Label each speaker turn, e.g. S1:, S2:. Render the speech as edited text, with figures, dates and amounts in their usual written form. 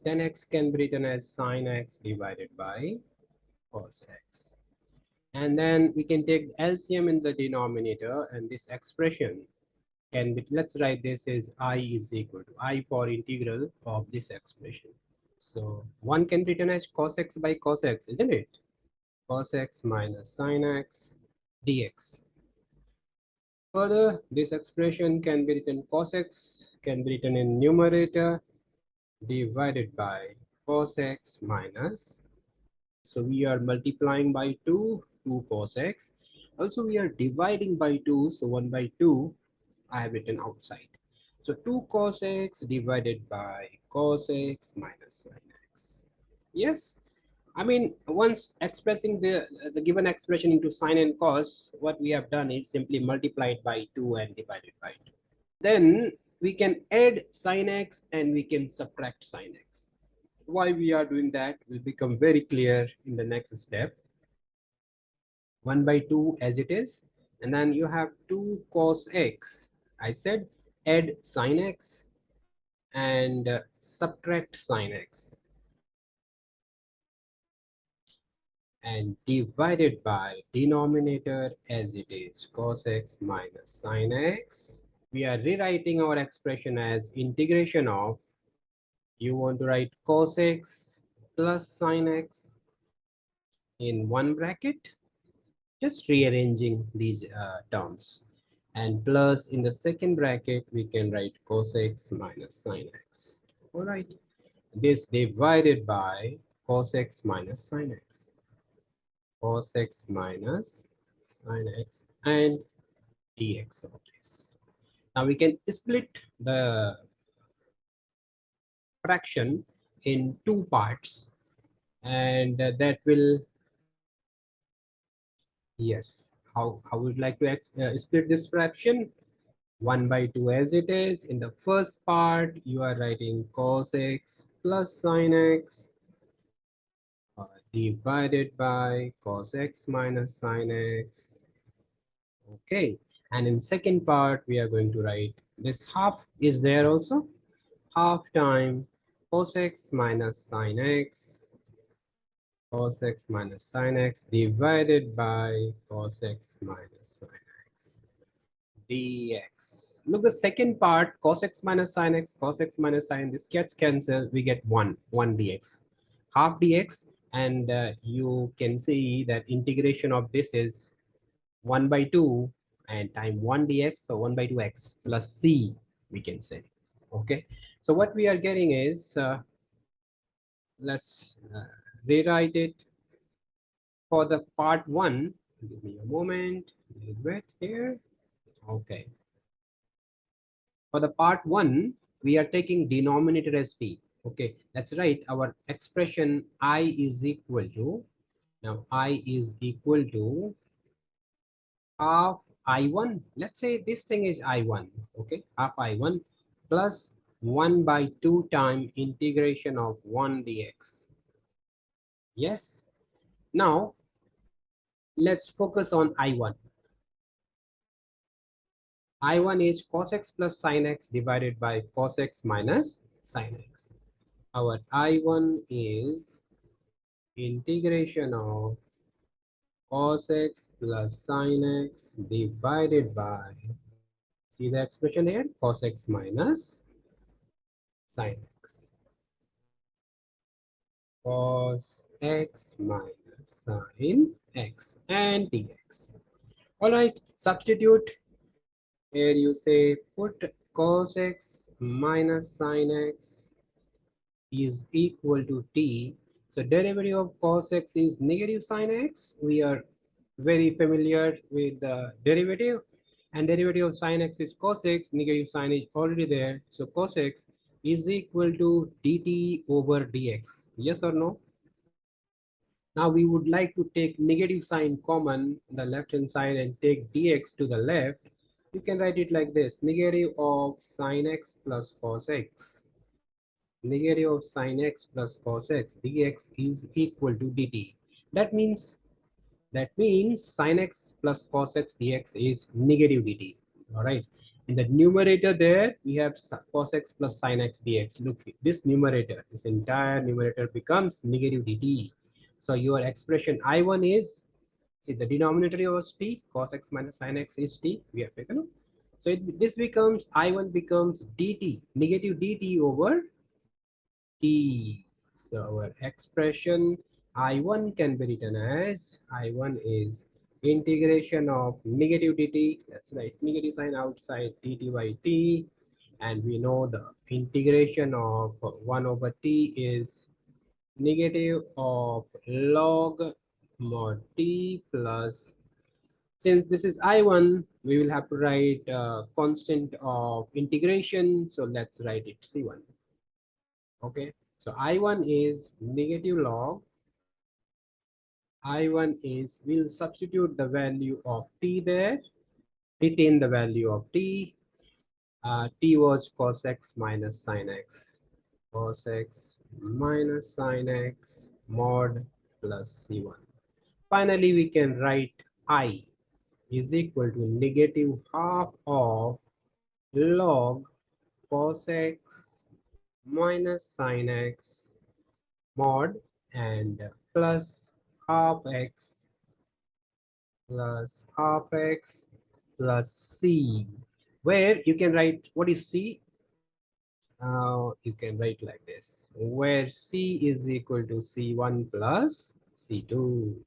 S1: Tan x can be written as sin x divided by cos x. And then we can take LCM in the denominator, and this expression can be, let's write this as I is equal to I for integral of this expression. So one can be written as cos x by cos x, isn't it? Cos x minus sin x dx. Further, this expression can be written cos x can be written in numerator divided by cos x minus. So we are multiplying by 2 cos x. Also we are dividing by 2, so 1 by 2 I have written outside. So 2 cos x divided by cos x minus sin x. Yes, I mean, once expressing the given expression into sine and cos, what we have done is simply multiplied by 2 and divided by 2. Then we can add sine x and we can subtract sine x. Why we are doing that will become very clear in the next step. 1 by 2 as it is, and then you have 2 cos x. I said add sine x and subtract sine x, and divided by denominator as it is cos x minus sin x. We are rewriting our expression as integration of, you want to write cos x plus sin x in one bracket, just rearranging these terms, and plus in the second bracket we can write cos x minus sin x. All right, this divided by cos x minus sin x, cos x minus sin x, and dx of this. Now we can split the fraction in two parts, and that will, yes, how would like to split this fraction? 1 by 2 as it is. In the first part you are writing cos x plus sin x divided by cos x minus sin x. Okay, and in second part we are going to write this half is there also, half time cos x minus sin x, cos x minus sin x divided by cos x minus sin x dx. Look, the second part, cos x minus sin x, cos x minus sin, this gets cancelled, we get 1 dx, half dx, and you can see that integration of this is 1 by 2 and time 1 dx, so 1 by 2x plus c, we can say. Okay, so what we are getting is, let's rewrite it for the part 1. Give me a moment, wait here. Okay, for the part 1 we are taking denominator as t. Okay, that's right, our expression I is equal to, now I is equal to half I1, let's say this thing is I1, okay, half I1 plus 1 by 2 time integration of 1 dx. Yes, now let's focus on I1. I1 is cos x plus sin x divided by cos x minus sin x. Our I1 is integration of cos x plus sin x divided by, see the expression here, cos x minus sin x, cos x minus sin x, and dx. All right, substitute. Here you say put cos x minus sin x is equal to t. So derivative of cos x is negative sin x. We are very familiar with the derivative, and derivative of sin x is cos x, negative sign is already there. So cos x is equal to dt over dx. Yes or no? Now we would like to take negative sign common on the left hand side and take dx to the left. You can write it like this: negative of sin x plus cos x, negative of sin x plus cos x dx is equal to dt. That means sin x plus cos x dx is negative dt. All right. In the numerator there, we have cos x plus sin x dx. Look, this numerator, this entire numerator becomes negative dt. So your expression I1 is, see the denominator was t, cos x minus sin x is t, we have taken. So this becomes, I1 becomes dt, negative dt over t. So our expression I1 can be written as, I1 is integration of negative dt, that's right, negative sign outside, dt by t, and we know the integration of 1 over t is negative of log mod t plus, since this is I1, we will have to write constant of integration, so let's write it C1. Okay, so I1 is negative log, I1 is, we'll substitute the value of t there, retain the value of t, t was cos x minus sin x, cos x minus sin x mod plus C1. Finally, we can write I is equal to negative half of log cos x minus sin x mod and plus half x plus half x plus c, where you can write what is c, you can write like this, where c is equal to c1 plus c2.